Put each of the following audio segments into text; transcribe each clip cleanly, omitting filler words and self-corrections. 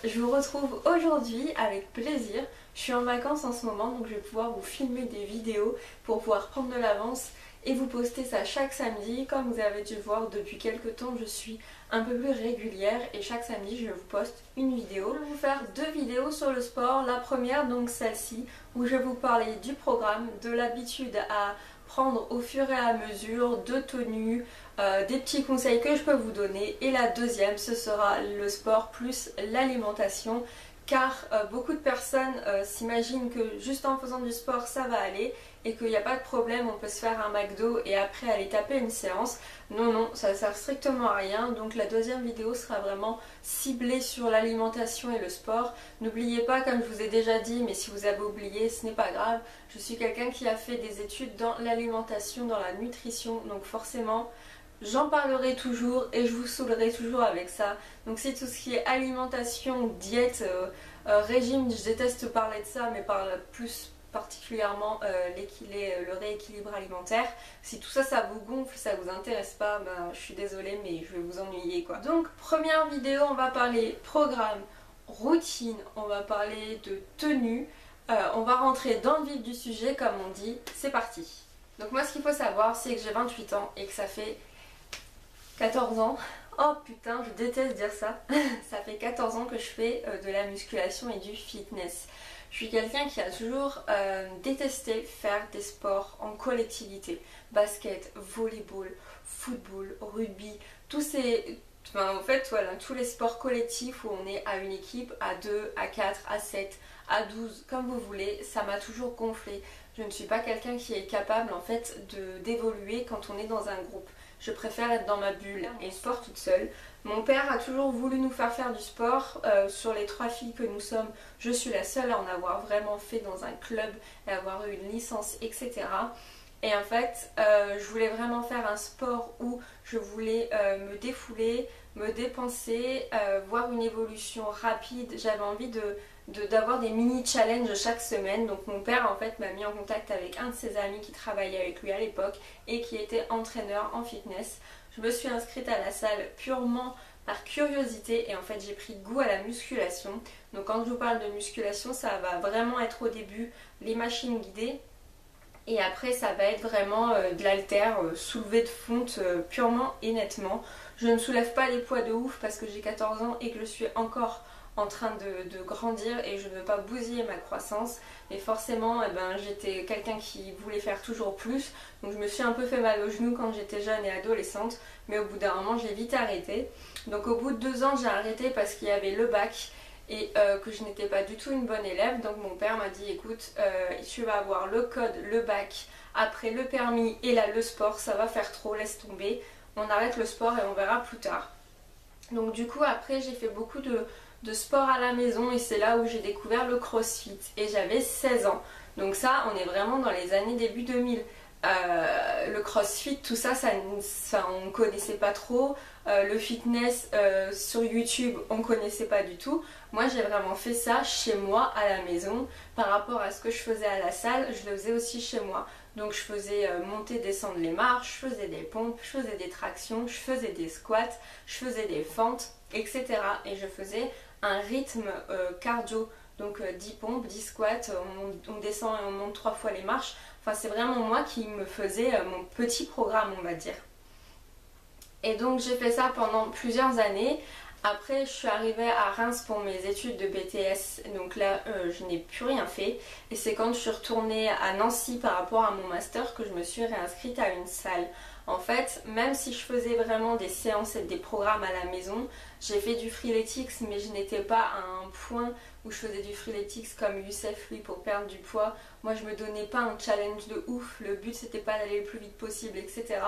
je vous retrouve aujourd'hui avec plaisir. Je suis en vacances en ce moment, donc je vais pouvoir vous filmer des vidéos pour pouvoir prendre de l'avance et vous poster ça chaque samedi. Comme vous avez dû le voir, depuis quelques temps je suis un peu plus régulière et chaque samedi je vous poste une vidéo. Je vais vous faire deux vidéos sur le sport. La première, donc celle-ci, où je vais vous parler du programme, de l'habitude à prendre au fur et à mesure, de tenues, des petits conseils que je peux vous donner. Et la deuxième, ce sera le sport plus l'alimentation, car beaucoup de personnes s'imaginent que juste en faisant du sport ça va aller et qu'il n'y a pas de problème, on peut se faire un McDo et après aller taper une séance. Non, non, ça sert strictement à rien. Donc la deuxième vidéo sera vraiment ciblée sur l'alimentation et le sport. N'oubliez pas, comme je vous ai déjà dit, mais si vous avez oublié, ce n'est pas grave, je suis quelqu'un qui a fait des études dans l'alimentation, dans la nutrition, donc forcément j'en parlerai toujours et je vous saoulerai toujours avec ça. Donc si tout ce qui est alimentation, diète, régime, je déteste parler de ça, mais par plus particulièrement le rééquilibre alimentaire. Si tout ça, ça vous gonfle, ça vous intéresse pas, ben, je suis désolée mais je vais vous ennuyer quoi. Donc première vidéo, on va parler programme, routine, on va parler de tenue, on va rentrer dans le vif du sujet comme on dit, c'est parti. Donc moi ce qu'il faut savoir c'est que j'ai 28 ans et que ça fait 14 ans. Oh putain, je déteste dire ça. Ça fait 14 ans que je fais de la musculation et du fitness. Je suis quelqu'un qui a toujours détesté faire des sports en collectivité. Basket, volleyball, football, rugby, en fait, voilà, tous les sports collectifs où on est à une équipe, à 2, à 4, à 7, à 12, comme vous voulez, ça m'a toujours gonflé. Je ne suis pas quelqu'un qui est capable en fait d'évoluer quand on est dans un groupe. Je préfère être dans ma bulle et sport toute seule. Mon père a toujours voulu nous faire du sport. Sur les 3 filles que nous sommes, je suis la seule à en avoir vraiment fait dans un club et avoir eu une licence, etc. Et en fait, je voulais vraiment faire un sport où je voulais me défouler, me dépenser, voir une évolution rapide. J'avais envie d'avoir des mini challenges chaque semaine. Donc mon père en fait m'a mis en contact avec un de ses amis qui travaillait avec lui à l'époque et qui était entraîneur en fitness. Je me suis inscrite à la salle purement par curiosité et en fait j'ai pris goût à la musculation. Donc quand je vous parle de musculation, ça va vraiment être au début les machines guidées. Et après ça va être vraiment de l'haltère, soulevé de fonte purement et nettement. Je ne soulève pas les poids de ouf parce que j'ai 14 ans et que je suis encore en train de grandir et je ne veux pas bousiller ma croissance. Mais forcément j'étais quelqu'un qui voulait faire toujours plus. Donc je me suis un peu fait mal aux genoux quand j'étais jeune et adolescente. Mais au bout d'un moment j'ai vite arrêté. Donc au bout de 2 ans j'ai arrêté parce qu'il y avait le bac. Et que je n'étais pas du tout une bonne élève. Donc mon père m'a dit écoute, tu vas avoir le code, le bac, après le permis et là le sport, ça va faire trop, laisse tomber, on arrête le sport et on verra plus tard. Donc du coup après j'ai fait beaucoup de sport à la maison et c'est là où j'ai découvert le crossfit et j'avais 16 ans. Donc ça on est vraiment dans les années début 2000. Le crossfit, tout ça, on ne connaissait pas trop. Le fitness sur YouTube, on ne connaissait pas du tout. Moi, j'ai vraiment fait ça chez moi, à la maison. Par rapport à ce que je faisais à la salle, je le faisais aussi chez moi. Donc, je faisais monter, descendre les marches, je faisais des pompes, je faisais des tractions, je faisais des squats, je faisais des fentes, etc. Et je faisais un rythme cardio. Donc 10 pompes, 10 squats, on descend et on monte 3 fois les marches. Enfin c'est vraiment moi qui me faisais mon petit programme on va dire. Et donc j'ai fait ça pendant plusieurs années. Après je suis arrivée à Reims pour mes études de BTS. Donc là je n'ai plus rien fait. Et c'est quand je suis retournée à Nancy par rapport à mon master que je me suis réinscrite à une salle. En fait, même si je faisais vraiment des séances et des programmes à la maison, j'ai fait du freeletics mais je n'étais pas à un point où je faisais du freeletics comme Youssef lui pour perdre du poids. Moi je me donnais pas un challenge de ouf, le but c'était pas d'aller le plus vite possible, etc.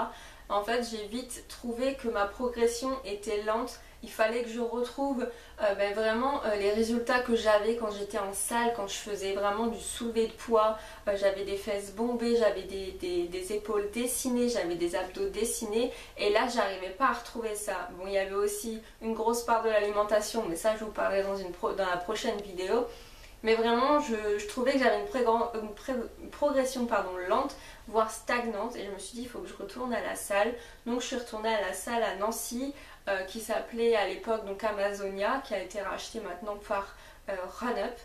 En fait j'ai vite trouvé que ma progression était lente. Il fallait que je retrouve vraiment les résultats que j'avais quand j'étais en salle, quand je faisais vraiment du soulevé de poids. J'avais des fesses bombées, j'avais des épaules dessinées, j'avais des abdos dessinés. Et là, j'arrivais pas à retrouver ça. Bon, il y avait aussi une grosse part de l'alimentation, mais ça, je vous parlerai dans la prochaine vidéo. mais vraiment je trouvais que j'avais une progression lente, voire stagnante, et je me suis dit il faut que je retourne à la salle. Donc je suis retournée à la salle à Nancy qui s'appelait à l'époque donc Amazonia, qui a été rachetée maintenant par Run Up,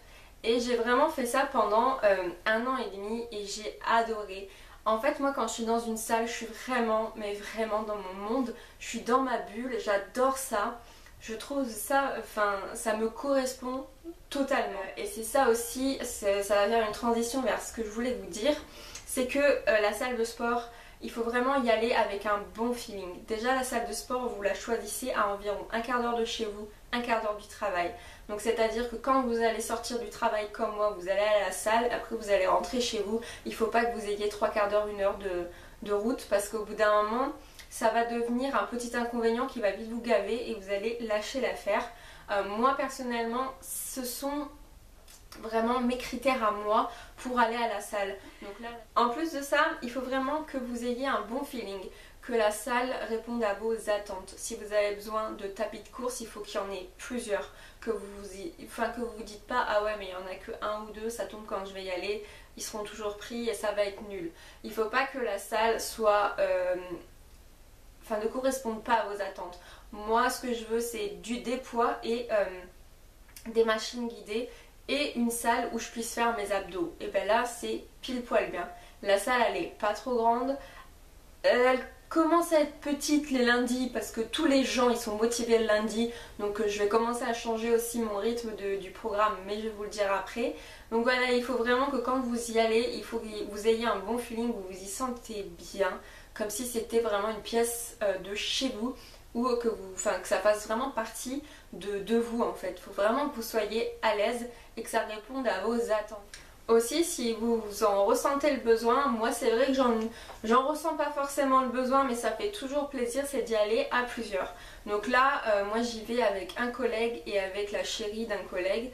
et j'ai vraiment fait ça pendant 1 an et demi et j'ai adoré. En fait, moi quand je suis dans une salle, je suis vraiment, mais vraiment dans mon monde, je suis dans ma bulle, j'adore ça. Je trouve ça, enfin, ça me correspond totalement. Et c'est ça aussi, ça va faire une transition vers ce que je voulais vous dire, c'est que la salle de sport, il faut vraiment y aller avec un bon feeling. Déjà, la salle de sport, vous la choisissez à environ un quart d'heure de chez vous, un quart d'heure du travail. Donc c'est à dire que quand vous allez sortir du travail comme moi, vous allez à la salle, après vous allez rentrer chez vous, il ne faut pas que vous ayez 3/4 d'heure, 1 heure de route, parce qu'au bout d'un moment, ça va devenir un petit inconvénient qui va vite vous gaver et vous allez lâcher l'affaire. Moi personnellement, ce sont vraiment mes critères à moi pour aller à la salle. Donc là, en plus de ça, il faut vraiment que vous ayez un bon feeling, que la salle réponde à vos attentes. Si vous avez besoin de tapis de course, il faut qu'il y en ait plusieurs, que vous dites pas ah ouais mais il y en a que 1 ou 2, ça tombe quand je vais y aller, ils seront toujours pris et ça va être nul. Il faut pas que la salle soit ne corresponde pas à vos attentes. Moi ce que je veux c'est des poids et des machines guidées et une salle où je puisse faire mes abdos. Et ben là c'est pile poil bien. La salle elle est pas trop grande, elle commence à être petite les lundis parce que tous les gens ils sont motivés le lundi, donc je vais commencer à changer aussi mon rythme du programme, mais je vais vous le dire après. Donc voilà, il faut vraiment que quand vous y allez, il faut que vous ayez un bon feeling, vous vous y sentez bien, comme si c'était vraiment une pièce de chez vous, ou que ça fasse vraiment partie de vous en fait. Il faut vraiment que vous soyez à l'aise et que ça réponde à vos attentes. Aussi, si vous en ressentez le besoin, moi c'est vrai que j'en ressens pas forcément le besoin, mais ça fait toujours plaisir, c'est d'y aller à plusieurs. Donc là, moi j'y vais avec un collègue et avec la chérie d'un collègue.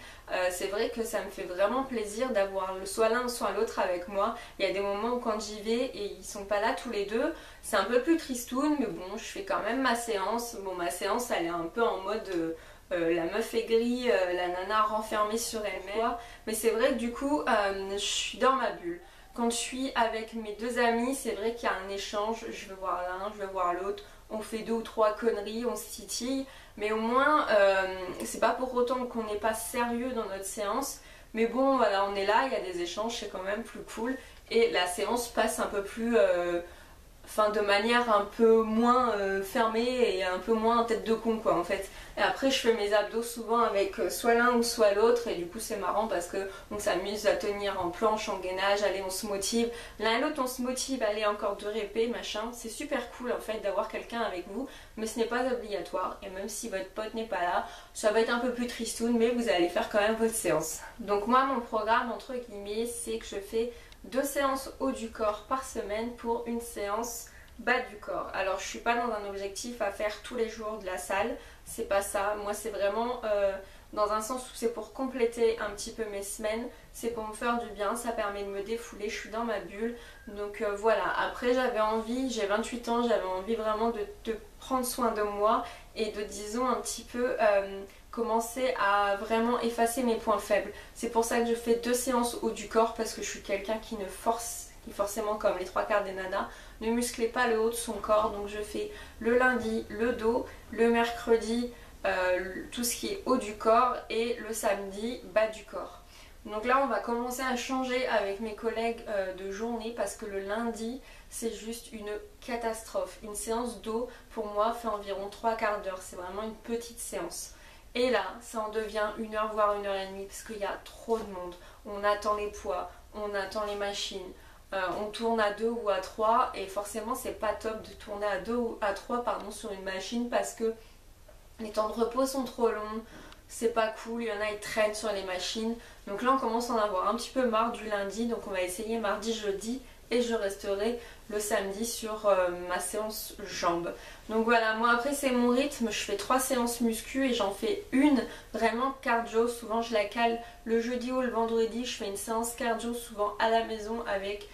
C'est vrai que ça me fait vraiment plaisir d'avoir soit l'un soit l'autre avec moi. Il y a des moments où quand j'y vais et ils sont pas là tous les deux, c'est un peu plus tristoun, mais bon, je fais quand même ma séance. Bon, ma séance elle est un peu en mode... la meuf aigrie, la nana renfermée sur elle-même. Mais c'est vrai que du coup, je suis dans ma bulle. Quand je suis avec mes deux amis, c'est vrai qu'il y a un échange. Je vais voir l'un, je vais voir l'autre. On fait 2 ou 3 conneries, on se titille. Mais au moins, c'est pas pour autant qu'on n'est pas sérieux dans notre séance. Mais bon, voilà, on est là, il y a des échanges, c'est quand même plus cool. Et la séance passe un peu plus... de manière un peu moins fermée et un peu moins tête de con quoi en fait. Et après je fais mes abdos souvent avec soit l'un ou soit l'autre, et du coup c'est marrant parce que on s'amuse à tenir en planche, en gainage, allez on se motive, l'un et l'autre on se motive, allez encore 2 répés machin, c'est super cool en fait d'avoir quelqu'un avec vous, mais ce n'est pas obligatoire, et même si votre pote n'est pas là, ça va être un peu plus tristoun, mais vous allez faire quand même votre séance. Donc moi mon programme entre guillemets c'est que je fais 2 séances haut du corps par semaine pour une séance bas du corps. Alors je suis pas dans un objectif à faire tous les jours de la salle, c'est pas ça. Moi c'est vraiment dans un sens où c'est pour compléter un petit peu mes semaines, c'est pour me faire du bien, ça permet de me défouler, je suis dans ma bulle. Donc voilà, après j'avais envie, j'ai 28 ans, j'avais envie vraiment de prendre soin de moi et de disons un petit peu... commencer à vraiment effacer mes points faibles. C'est pour ça que je fais 2 séances haut du corps, parce que je suis quelqu'un qui forcément comme les 3/4 des nanas, ne musclait pas le haut de son corps. Donc je fais le lundi le dos, le mercredi tout ce qui est haut du corps, et le samedi bas du corps. Donc là on va commencer à changer avec mes collègues de journée, parce que le lundi c'est juste une catastrophe. Une séance dos pour moi fait environ 3/4 d'heure, c'est vraiment une petite séance. Et là, ça en devient 1 heure, voire 1 heure et demie, parce qu'il y a trop de monde. On attend les poids, on attend les machines, on tourne à 2 ou à 3, et forcément c'est pas top de tourner à 2 ou à 3 sur une machine, parce que les temps de repos sont trop longs, c'est pas cool, il y en a ils traînent sur les machines. Donc là on commence à en avoir un petit peu marre du lundi, donc on va essayer mardi, jeudi, et je resterai le samedi sur ma séance jambes. Donc voilà, moi après c'est mon rythme, je fais 3 séances muscu et j'en fais une vraiment cardio. Souvent je la cale le jeudi ou le vendredi, je fais une séance cardio souvent à la maison avec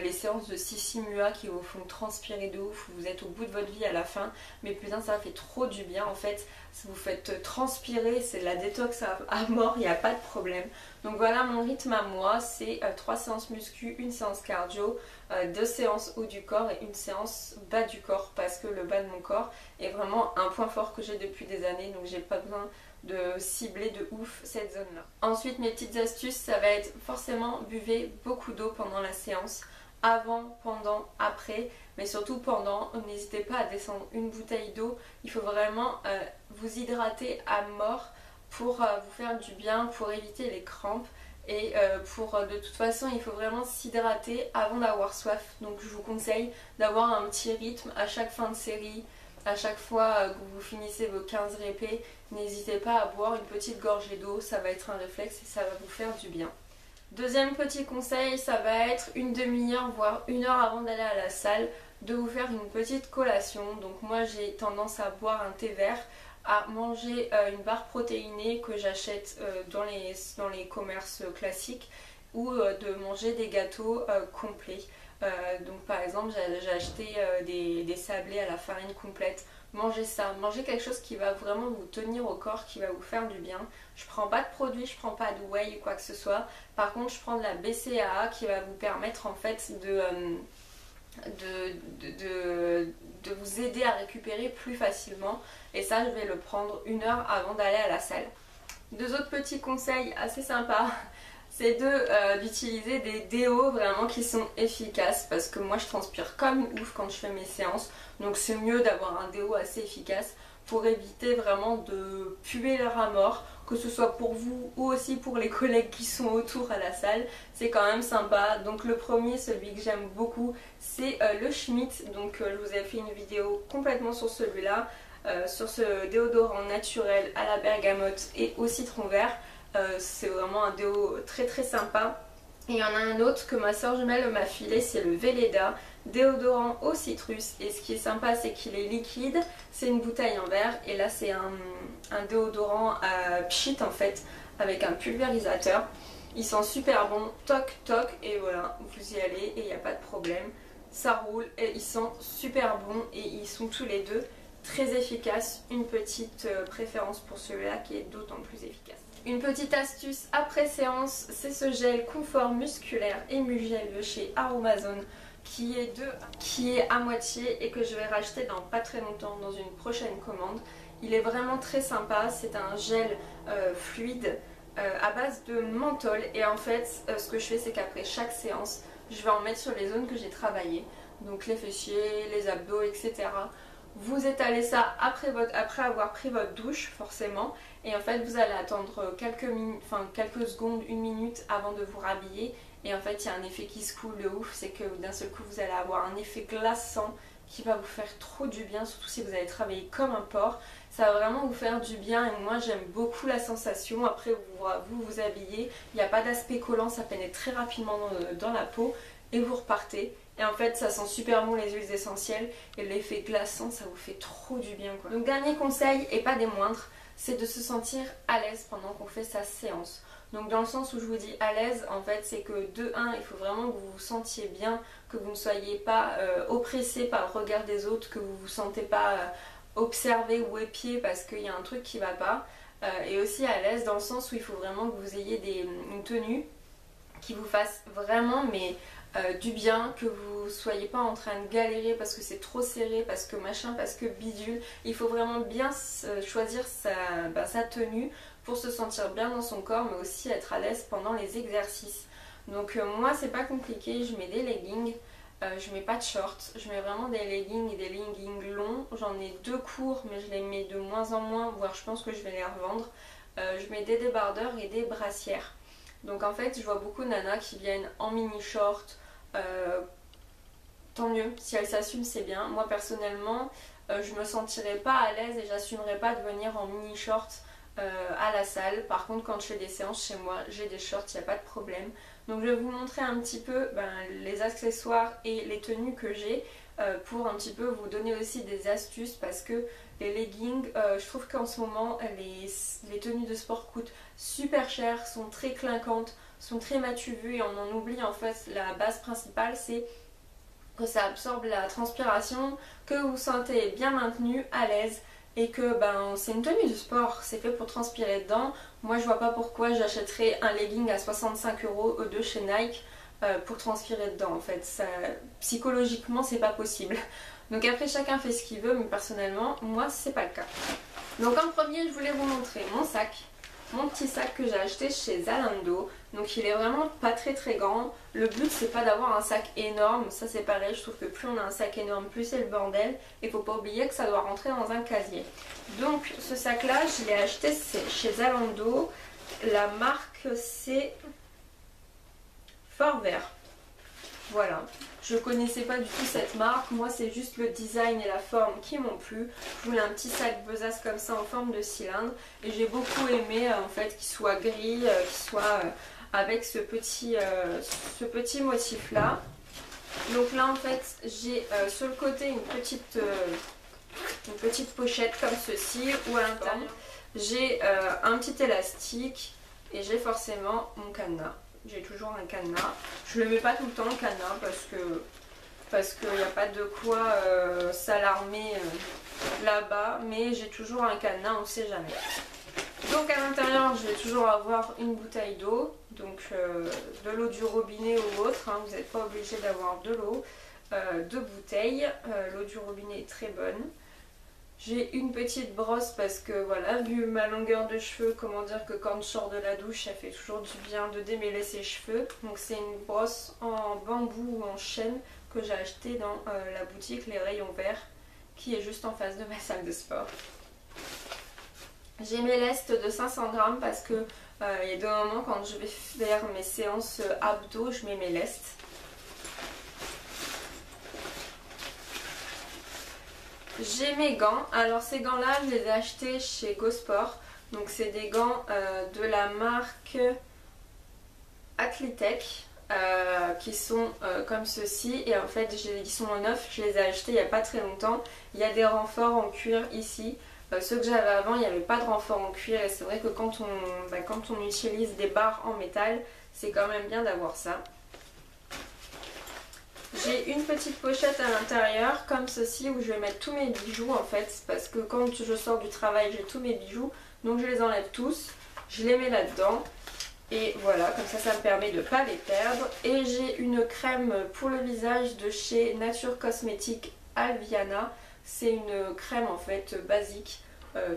les séances de Sissi Mua qui vous font transpirer de ouf, vous êtes au bout de votre vie à la fin, mais putain ça fait trop du bien en fait, vous faites transpirer, c'est de la détox à mort, il n'y a pas de problème. Donc voilà mon rythme à moi, c'est 3 séances muscu, une séance cardio, 2 séances haut du corps et une séance bas du corps, parce que le bas de mon corps est vraiment un point fort que j'ai depuis des années, donc j'ai pas besoin de cibler de ouf cette zone là. Ensuite mes petites astuces, ça va être forcément buvez beaucoup d'eau pendant la séance, avant, pendant, après, mais surtout pendant. N'hésitez pas à descendre une bouteille d'eau, il faut vraiment vous hydrater à mort pour vous faire du bien, pour éviter les crampes. Et de toute façon il faut vraiment s'hydrater avant d'avoir soif, donc je vous conseille d'avoir un petit rythme à chaque fin de série. À chaque fois que vous finissez vos 15 répés, n'hésitez pas à boire une petite gorgée d'eau, ça va être un réflexe et ça va vous faire du bien. Deuxième petit conseil, ça va être une demi-heure voire une heure avant d'aller à la salle, de vous faire une petite collation. Donc moi j'ai tendance à boire un thé vert, à manger une barre protéinée que j'achète dans les commerces classiques, ou de manger des gâteaux complets. Donc par exemple j'ai acheté des sablés à la farine complète. Mangez ça, mangez quelque chose qui va vraiment vous tenir au corps, qui va vous faire du bien. Je prends pas de produits, je prends pas de whey ou quoi que ce soit. Par contre je prends de la BCAA qui va vous permettre en fait de vous aider à récupérer plus facilement. Et ça je vais le prendre une heure avant d'aller à la salle. Deux autres petits conseils assez sympas, c'est d'utiliser des déos vraiment qui sont efficaces, parce que moi je transpire comme ouf quand je fais mes séances, donc c'est mieux d'avoir un déo assez efficace pour éviter vraiment de puer leur à mort, que ce soit pour vous ou aussi pour les collègues qui sont autour à la salle, c'est quand même sympa. Donc le premier, celui que j'aime beaucoup, c'est le Schmitt, donc je vous ai fait une vidéo complètement sur celui-là, sur ce déodorant naturel à la bergamote et au citron vert. C'est vraiment un déo très très sympa. Et il y en a un autre que ma soeur jumelle m'a filé, c'est le Velleda, déodorant au citrus. Et ce qui est sympa, c'est qu'il est liquide, c'est une bouteille en verre, et là c'est un déodorant à pchit en fait, avec un pulvérisateur. Il sent super bon, toc toc, et voilà, vous y allez et il n'y a pas de problème. Ça roule et ils sentent super bon, et ils sont tous les deux très efficaces. Une petite préférence pour celui-là qui est d'autant plus efficace. Une petite astuce après séance, c'est ce gel confort musculaire Emulgel de chez Aromazone qui est à moitié et que je vais racheter dans pas très longtemps dans une prochaine commande. Il est vraiment très sympa, c'est un gel fluide à base de menthol, et en fait ce que je fais, c'est qu'après chaque séance je vais en mettre sur les zones que j'ai travaillées, donc les fessiers, les abdos, etc. Vous étalez ça après avoir pris votre douche forcément, et en fait vous allez attendre quelques secondes, une minute avant de vous rhabiller, et en fait il y a un effet qui se coule de ouf, c'est que d'un seul coup vous allez avoir un effet glaçant qui va vous faire trop du bien, surtout si vous allez travailler comme un porc. Ça va vraiment vous faire du bien, et moi j'aime beaucoup la sensation. Après vous habillez, il n'y a pas d'aspect collant, ça pénètre très rapidement dans la peau et vous repartez. Et en fait ça sent super bon les huiles essentielles, et l'effet glaçant ça vous fait trop du bien quoi. Donc dernier conseil et pas des moindres, c'est de se sentir à l'aise pendant qu'on fait sa séance. Donc dans le sens où je vous dis à l'aise, en fait c'est que de 1, il faut vraiment que vous vous sentiez bien, que vous ne soyez pas oppressé par le regard des autres, que vous ne vous sentez pas observé ou épié parce qu'il y a un truc qui va pas. Et aussi à l'aise dans le sens où il faut vraiment que vous ayez une tenue qui vous fasse vraiment du bien, que vous soyez pas en train de galérer parce que c'est trop serré, parce que machin, parce que bidule. Il faut vraiment bien choisir sa tenue pour se sentir bien dans son corps, mais aussi être à l'aise pendant les exercices. Donc moi c'est pas compliqué, je mets des leggings, je mets pas de shorts, je mets vraiment des leggings et des leggings longs. J'en ai 2 courts mais je les mets de moins en moins, voire je pense que je vais les revendre. Je mets des débardeurs et des brassières. Donc en fait je vois beaucoup de nanas qui viennent en mini short, tant mieux, si elles s'assument c'est bien. Moi personnellement je me sentirais pas à l'aise et j'assumerais pas de venir en mini short à la salle. Par contre quand je fais des séances chez moi j'ai des shorts, il n'y a pas de problème. Donc je vais vous montrer un petit peu les accessoires et les tenues que j'ai pour un petit peu vous donner aussi des astuces, parce que les leggings, je trouve qu'en ce moment les tenues de sport coûtent super cher, sont très clinquantes, sont très matu vus et on en oublie en fait la base principale, c'est que ça absorbe la transpiration, que vous vous sentez bien maintenu, à l'aise et que c'est une tenue de sport, c'est fait pour transpirer dedans. Moi je vois pas pourquoi j'achèterais un legging à 65 € de chez Nike pour transpirer dedans en fait. Ça, psychologiquement c'est pas possible. Donc après chacun fait ce qu'il veut, mais personnellement moi c'est pas le cas. Donc en premier je voulais vous montrer mon sac. Mon petit sac que j'ai acheté chez Zalando. Donc il est vraiment pas très grand. Le but c'est pas d'avoir un sac énorme. Ça c'est pareil, je trouve que plus on a un sac énorme, plus c'est le bordel. Et faut pas oublier que ça doit rentrer dans un casier. Donc ce sac là je l'ai acheté chez Zalando. La marque c'est Forever. Voilà, je connaissais pas du tout cette marque, moi c'est juste le design et la forme qui m'ont plu. Je voulais un petit sac besace comme ça en forme de cylindre et j'ai beaucoup aimé en fait qu'il soit gris, qu'il soit avec ce petit motif là. Donc là en fait j'ai sur le côté une petite pochette comme ceci où à l'intérieur j'ai un petit élastique et j'ai forcément mon cadenas. J'ai toujours un cadenas. Je le mets pas tout le temps le cadenas parce qu'il n'y a pas de quoi s'alarmer là-bas, mais j'ai toujours un cadenas, on ne sait jamais. Donc à l'intérieur je vais toujours avoir une bouteille d'eau, donc de l'eau du robinet ou autre, hein, vous n'êtes pas obligé d'avoir de l'eau, deux bouteilles, l'eau du robinet est très bonne. J'ai une petite brosse parce que voilà, vu ma longueur de cheveux, comment dire que quand je sors de la douche, ça fait toujours du bien de démêler ses cheveux. Donc c'est une brosse en bambou ou en chêne que j'ai acheté dans la boutique Les Rayons Verts, qui est juste en face de ma salle de sport. J'ai mes lestes de 500 grammes parce que il y a des moments quand je vais faire mes séances abdos, je mets mes lestes. J'ai mes gants, alors ces gants là je les ai achetés chez GoSport, donc c'est des gants de la marque Athlitech qui sont comme ceci et en fait ils sont en neuf, je les ai achetés il n'y a pas très longtemps. Il y a des renforts en cuir ici, ceux que j'avais avant il n'y avait pas de renfort en cuir et c'est vrai que quand on utilise des barres en métal c'est quand même bien d'avoir ça. J'ai une petite pochette à l'intérieur comme ceci où je vais mettre tous mes bijoux en fait parce que quand je sors du travail j'ai tous mes bijoux donc je les enlève tous, je les mets là-dedans et voilà comme ça me permet de ne pas les perdre. Et j'ai une crème pour le visage de chez Nature Cosmétique Alviana, c'est une crème en fait basique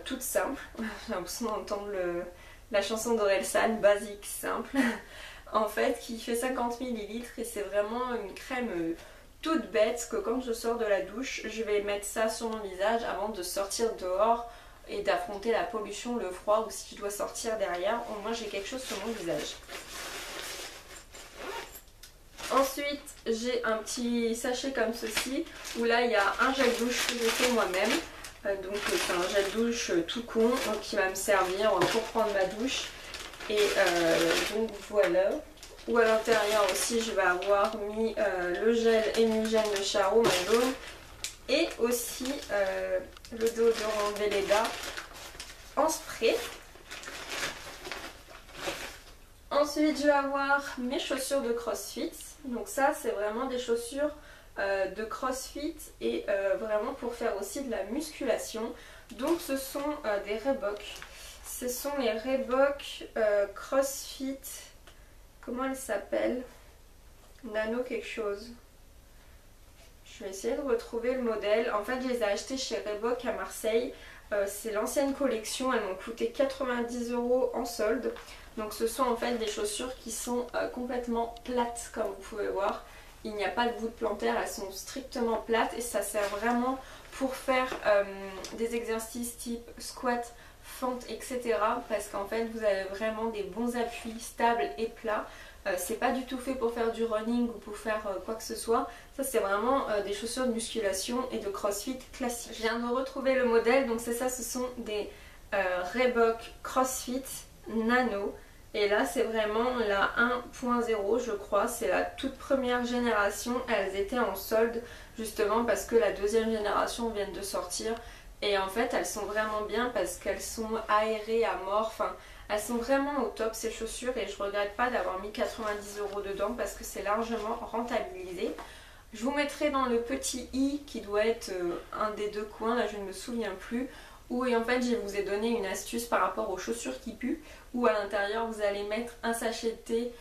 toute simple, j'ai l'impression d'entendre la chanson d'Orelsan, basique simple. En fait qui fait 50 ml et c'est vraiment une crème toute bête que quand je sors de la douche je vais mettre ça sur mon visage avant de sortir dehors et d'affronter la pollution, le froid ou si je dois sortir derrière, au moins j'ai quelque chose sur mon visage. Ensuite j'ai un petit sachet comme ceci où là il y a un gel douche que j'ai fait moi-même. Donc c'est un gel douche tout con qui va me servir pour prendre ma douche. Et donc voilà, ou à l'intérieur aussi je vais avoir mis le gel Émugène de Charo, ma jaune, et aussi le déodorant Velleda en spray. Ensuite je vais avoir mes chaussures de CrossFit, donc ça c'est vraiment des chaussures de CrossFit et vraiment pour faire aussi de la musculation. Donc ce sont des Reebok. Ce sont les Reebok CrossFit, comment elles s'appellent? Nano quelque chose. Je vais essayer de retrouver le modèle. En fait je les ai achetées chez Reebok à Marseille. C'est l'ancienne collection, elles m'ont coûté 90 € en solde. Donc ce sont en fait des chaussures qui sont complètement plates comme vous pouvez voir. Il n'y a pas de bout de plantaire, elles sont strictement plates et ça sert vraiment pour faire des exercices type squat, fente, etc. Parce qu'en fait vous avez vraiment des bons appuis stables et plats. C'est pas du tout fait pour faire du running ou pour faire quoi que ce soit. Ça c'est vraiment des chaussures de musculation et de crossfit classiques. Je viens de retrouver le modèle, donc c'est ça, ce sont des Reebok CrossFit Nano. Et là c'est vraiment la 1.0 je crois, c'est la toute première génération. Elles étaient en solde justement parce que la deuxième génération vient de sortir. Et en fait elles sont vraiment bien parce qu'elles sont aérées à mort, enfin Elles sont vraiment au top ces chaussures et je regrette pas d'avoir mis 90 € dedans parce que c'est largement rentabilisé. Je vous mettrai dans le petit i qui doit être un des deux coins, là je ne me souviens plus, où en fait je vous ai donné une astuce par rapport aux chaussures qui puent, où à l'intérieur vous allez mettre un sachet de thé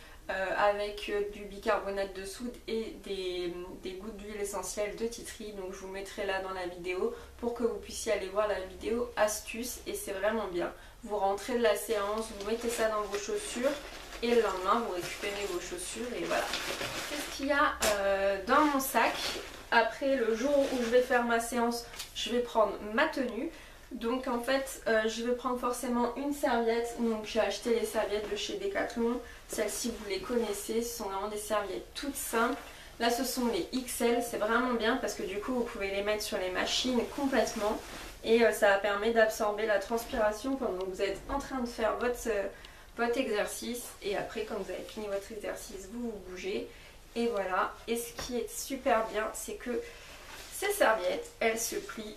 avec du bicarbonate de soude et des gouttes d'huile essentielle de tea tree. Donc je vous mettrai là dans la vidéo pour que vous puissiez aller voir la vidéo astuce et c'est vraiment bien. Vous rentrez de la séance, vous mettez ça dans vos chaussures et le lendemain vous récupérez vos chaussures et voilà. Qu'est-ce qu'il y a dans mon sac? Après le jour où je vais faire ma séance, je vais prendre ma tenue. Donc en fait je vais prendre forcément une serviette. Donc j'ai acheté les serviettes de chez Decathlon. Celles-ci vous les connaissez, ce sont vraiment des serviettes toutes simples. Là ce sont les XL, c'est vraiment bien parce que du coup vous pouvez les mettre sur les machines complètement. Et ça permet d'absorber la transpiration pendant que vous êtes en train de faire votre exercice. Et après quand vous avez fini votre exercice, vous bougez. Et voilà. Et ce qui est super bien, c'est que ces serviettes, elles se plient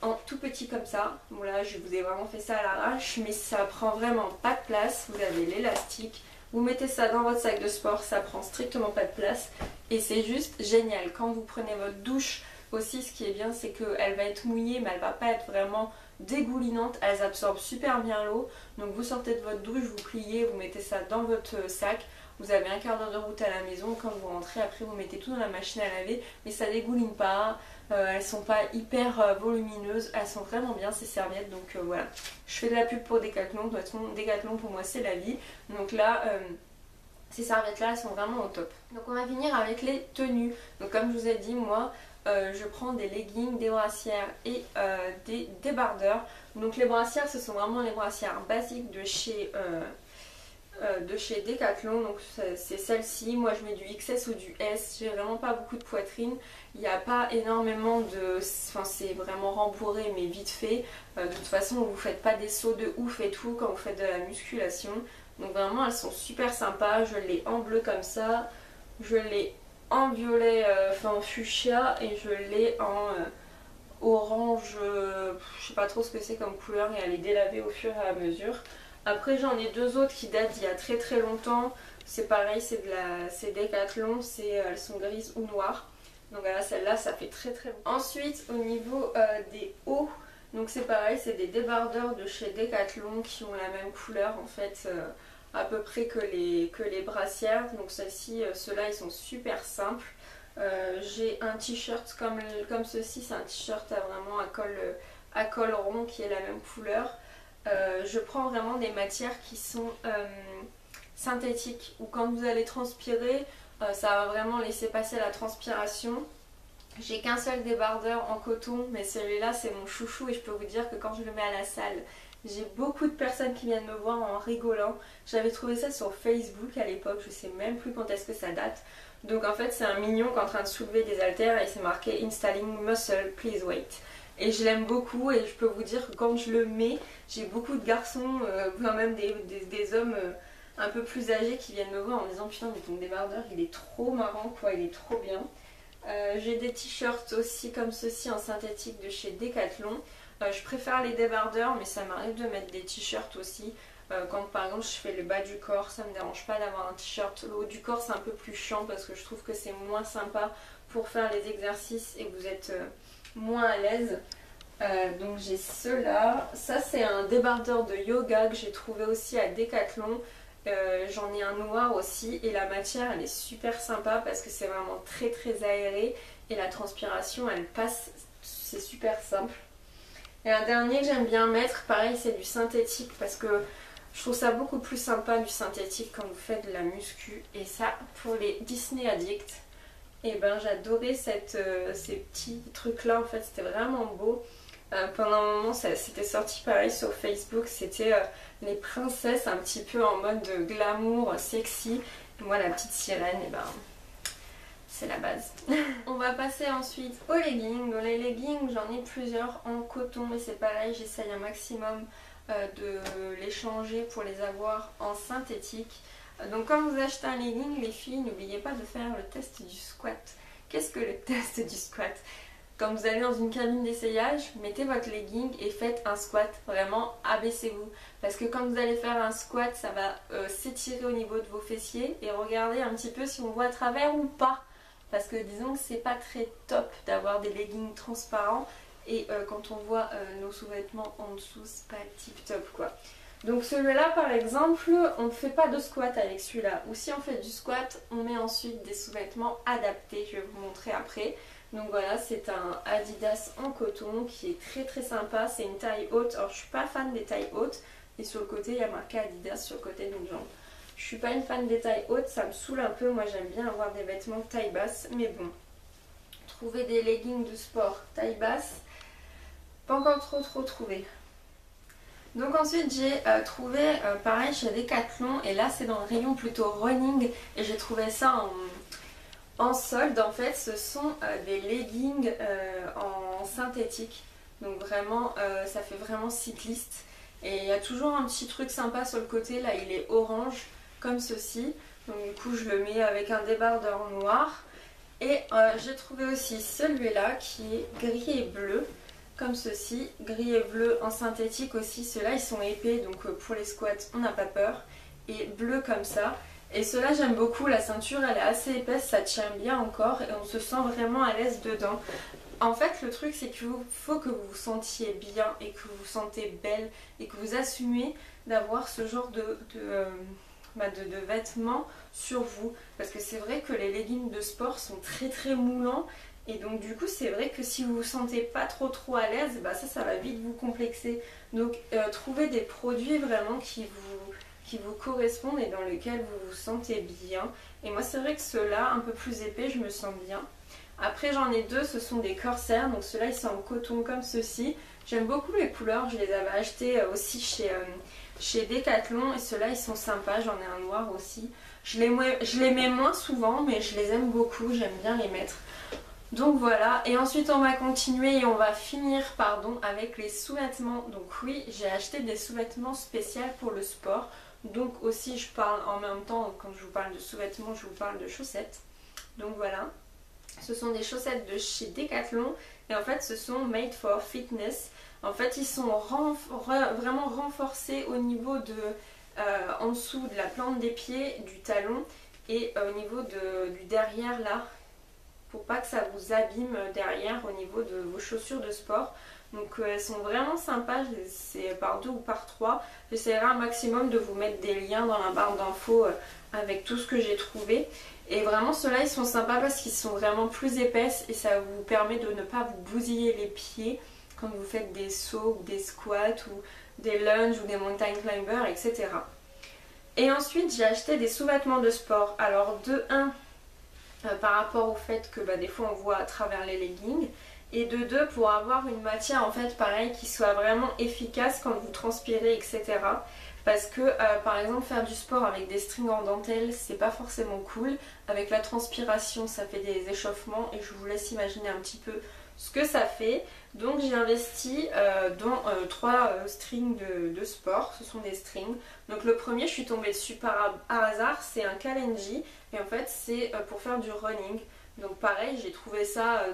en tout petit comme ça. Bon là je vous ai vraiment fait ça à l'arrache, mais ça prend vraiment pas de place. Vous avez l'élastique, vous mettez ça dans votre sac de sport, ça prend strictement pas de place. Et c'est juste génial. Quand vous prenez votre douche aussi, ce qui est bien, c'est qu'elle va être mouillée, mais elle va pas être vraiment dégoulinante. Elles absorbent super bien l'eau. Donc vous sortez de votre douche, vous pliez, vous mettez ça dans votre sac. Vous avez un quart d'heure de route à la maison. Quand vous rentrez, après vous mettez tout dans la machine à laver. Mais ça dégouline pas. Elles sont pas hyper volumineuses. Elles sont vraiment bien ces serviettes. Donc voilà. Je fais de la pub pour Decathlon. De toute façon, Decathlon pour moi c'est la vie. Donc là... ces serviettes là elles sont vraiment au top. Donc on va finir avec les tenues. Donc comme je vous ai dit, moi je prends des leggings, des brassières et des débardeurs. Donc les brassières ce sont vraiment les brassières basiques de chez Decathlon. Donc c'est celle-ci. Moi je mets du XS ou du S. J'ai vraiment pas beaucoup de poitrine. Il n'y a pas énormément de... Enfin c'est vraiment rembourré mais vite fait. De toute façon vous faites pas des sauts de ouf et tout quand vous faites de la musculation. Donc vraiment elles sont super sympas. Je l'ai en bleu comme ça, je l'ai en violet, enfin en fuchsia, et je l'ai en orange, je sais pas trop ce que c'est comme couleur, et elle est délavée au fur et à mesure. Après j'en ai deux autres qui datent d'il y a très très longtemps. C'est pareil, c'est Decathlon, elles sont grises ou noires. Donc voilà, celle-là ça fait très très longtemps. Ensuite au niveau des hauts, donc c'est pareil, c'est des débardeurs de chez Decathlon qui ont la même couleur en fait à peu près que les brassières. Donc celles-ci, ceux-là ils sont super simples. J'ai un t-shirt comme ceci, c'est un t-shirt vraiment à col rond qui est la même couleur. Je prends vraiment des matières qui sont synthétiques, où quand vous allez transpirer, ça va vraiment laisser passer la transpiration. J'ai qu'un seul débardeur en coton, mais celui-là c'est mon chouchou et je peux vous dire que quand je le mets à la salle, j'ai beaucoup de personnes qui viennent me voir en rigolant. J'avais trouvé ça sur Facebook à l'époque, je sais même plus quand est-ce que ça date. Donc en fait c'est un mignon qui est en train de soulever des haltères et c'est marqué Installing Muscle, Please Wait. Et je l'aime beaucoup et je peux vous dire que quand je le mets, j'ai beaucoup de garçons, voire même des hommes un peu plus âgés qui viennent me voir en disant putain mais ton débardeur il est trop marrant quoi, il est trop bien. J'ai des t-shirts aussi comme ceci en synthétique de chez Decathlon. Je préfère les débardeurs mais ça m'arrive de mettre des t-shirts aussi. Quand par exemple je fais le bas du corps, ça me dérange pas d'avoir un t-shirt. Le haut du corps c'est un peu plus chiant parce que je trouve que c'est moins sympa pour faire les exercices et que vous êtes moins à l'aise. Donc j'ai ceux-là. Ça c'est un débardeur de yoga que j'ai trouvé aussi à Decathlon. J'en ai un noir aussi et la matière elle est super sympa parce que c'est vraiment très très aéré et la transpiration elle passe, c'est super simple. Et un dernier que j'aime bien mettre, pareil c'est du synthétique parce que je trouve ça beaucoup plus sympa du synthétique quand vous faites de la muscu. Et ça pour les Disney Addicts, et ben j'adorais ces petits trucs là en fait, c'était vraiment beau. Pendant un moment c'était sorti pareil sur Facebook, c'était les princesses un petit peu en mode glamour, sexy. Et moi la petite sirène, et ben c'est la base. On va passer ensuite aux leggings. Dans les leggings j'en ai plusieurs en coton mais c'est pareil, j'essaye un maximum de les changer pour les avoir en synthétique. Donc quand vous achetez un legging les filles, n'oubliez pas de faire le test du squat. Qu'est-ce que le test du squat? Quand vous allez dans une cabine d'essayage, mettez votre legging et faites un squat. Vraiment, abaissez-vous. Parce que quand vous allez faire un squat, ça va s'étirer au niveau de vos fessiers. Et regardez un petit peu si on voit à travers ou pas. Parce que disons que c'est pas très top d'avoir des leggings transparents. Et quand on voit nos sous-vêtements en dessous, c'est pas tip top quoi. Donc celui-là par exemple, on ne fait pas de squat avec celui-là. Ou si on fait du squat, on met ensuite des sous-vêtements adaptés. Je vais vous montrer après. Donc voilà, c'est un Adidas en coton qui est très très sympa. C'est une taille haute. Alors je suis pas fan des tailles hautes. Et sur le côté, il y a marqué Adidas sur le côté d'une jambe. Je suis pas une fan des tailles hautes, ça me saoule un peu. Moi j'aime bien avoir des vêtements de taille basse. Mais bon, trouver des leggings de sport taille basse, pas encore trop trouvé. Donc ensuite j'ai trouvé pareil chez Decathlon et là c'est dans le rayon plutôt running et j'ai trouvé ça en solde. En fait ce sont des leggings en synthétique, donc vraiment ça fait vraiment cycliste et il y a toujours un petit truc sympa sur le côté. Là il est orange comme ceci, donc du coup je le mets avec un débardeur noir et j'ai trouvé aussi celui-là qui est gris et bleu comme ceci, gris et bleu en synthétique aussi. Ceux-là ils sont épais donc pour les squats on n'a pas peur, et bleu comme ça. Et ceux-là j'aime beaucoup, la ceinture elle est assez épaisse, ça tient bien encore et on se sent vraiment à l'aise dedans. En fait le truc c'est qu'il faut que vous vous sentiez bien et que vous vous sentez belle et que vous assumez d'avoir ce genre de vêtements sur vous. Parce que c'est vrai que les leggings de sport sont très très moulants. Et donc du coup c'est vrai que si vous vous sentez pas trop à l'aise, bah ça va vite vous complexer. Donc trouvez des produits vraiment qui vous correspondent et dans lesquels vous vous sentez bien. Et moi c'est vrai que ceux-là un peu plus épais je me sens bien. Après j'en ai deux, ce sont des corsaires, donc ceux-là ils sont en coton comme ceci. J'aime beaucoup les couleurs, je les avais achetés aussi chez Decathlon et ceux-là ils sont sympas, j'en ai un noir aussi. Je les mets moins souvent mais je les aime beaucoup, j'aime bien les mettre. Donc voilà, et ensuite on va continuer et on va finir avec les sous-vêtements. Donc oui, j'ai acheté des sous-vêtements spéciaux pour le sport. Donc aussi je parle en même temps, quand je vous parle de sous-vêtements, je vous parle de chaussettes. Donc voilà, ce sont des chaussettes de chez Decathlon et en fait ce sont made for fitness. En fait ils sont vraiment renforcés au niveau de en dessous de la plante des pieds, du talon et au niveau du derrière là, pour pas que ça vous abîme derrière au niveau de vos chaussures de sport. Donc elles sont vraiment sympas, c'est par 2 ou par 3. J'essaierai un maximum de vous mettre des liens dans la barre d'infos avec tout ce que j'ai trouvé. Et vraiment ceux-là ils sont sympas parce qu'ils sont vraiment plus épaisses et ça vous permet de ne pas vous bousiller les pieds quand vous faites des sauts ou des squats ou des lunges ou des mountain climbers, etc. Et ensuite j'ai acheté des sous-vêtements de sport. Alors de 1, par rapport au fait que des fois on voit à travers les leggings, et de 2 pour avoir une matière en fait pareil qui soit vraiment efficace quand vous transpirez, etc. Parce que par exemple faire du sport avec des strings en dentelle c'est pas forcément cool. Avec la transpiration ça fait des échauffements et je vous laisse imaginer un petit peu ce que ça fait. Donc j'ai investi dans 3 strings de sport, ce sont des strings. Donc le premier je suis tombée dessus par hasard, c'est un Kalenji et en fait c'est pour faire du running. Donc pareil j'ai trouvé ça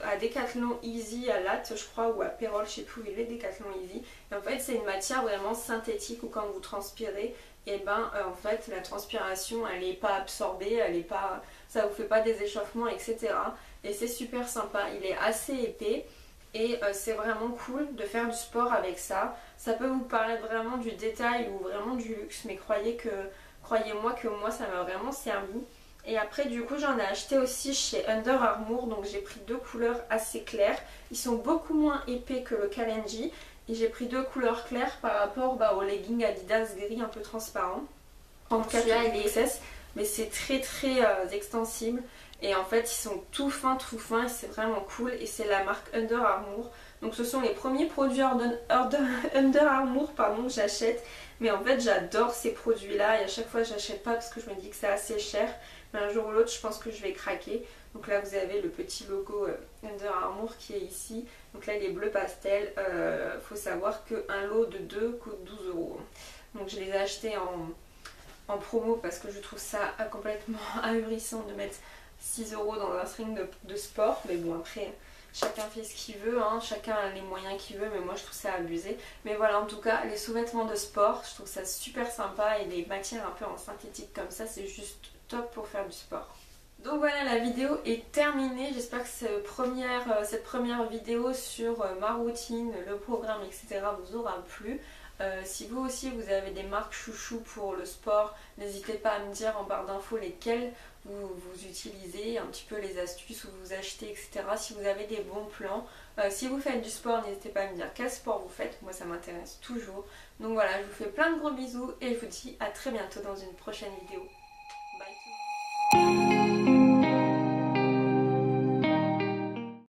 à Decathlon Easy à Latte je crois, ou à Pérol, je sais plus où il est, Decathlon Easy. Et en fait c'est une matière vraiment synthétique où quand vous transpirez, et en fait la transpiration elle n'est pas absorbée, ça vous fait pas des échauffements, etc. Et c'est super sympa, il est assez épais et c'est vraiment cool de faire du sport avec ça. Ça peut vous paraître vraiment du détail ou vraiment du luxe, mais croyez-moi que moi ça m'a vraiment servi. Et après du coup j'en ai acheté aussi chez Under Armour, donc j'ai pris 2 couleurs assez claires. Ils sont beaucoup moins épais que le Kalenji et j'ai pris 2 couleurs claires par rapport aux leggings Adidas gris un peu transparent. En tout cas il est XS, mais c'est très extensible. Et en fait ils sont tout fins et c'est vraiment cool et c'est la marque Under Armour. Donc ce sont les premiers produits Under Armour que j'achète. Mais en fait j'adore ces produits là et à chaque fois j'achète pas parce que je me dis que c'est assez cher. Mais un jour ou l'autre je pense que je vais craquer. Donc là vous avez le petit logo Under Armour qui est ici. Donc là il est bleu pastel. Faut savoir qu'un lot de 2 coûte 12 €. Donc je les ai achetés en promo parce que je trouve ça complètement ahurissant de mettre 6 € dans un string de sport. Mais bon après chacun fait ce qu'il veut, hein, chacun a les moyens qu'il veut, mais moi je trouve ça abusé. Mais voilà, en tout cas, les sous-vêtements de sport, je trouve ça super sympa et les matières un peu en synthétique comme ça, c'est juste top pour faire du sport. Donc voilà, la vidéo est terminée. J'espère que cette première vidéo sur ma routine, le programme, etc. vous aura plu. Si vous aussi vous avez des marques chouchou pour le sport, n'hésitez pas à me dire en barre d'infos lesquelles vous utilisez, un petit peu les astuces où vous achetez, etc. Si vous avez des bons plans. Si vous faites du sport, n'hésitez pas à me dire quel sport vous faites. Moi ça m'intéresse toujours. Donc voilà, je vous fais plein de gros bisous et je vous dis à très bientôt dans une prochaine vidéo.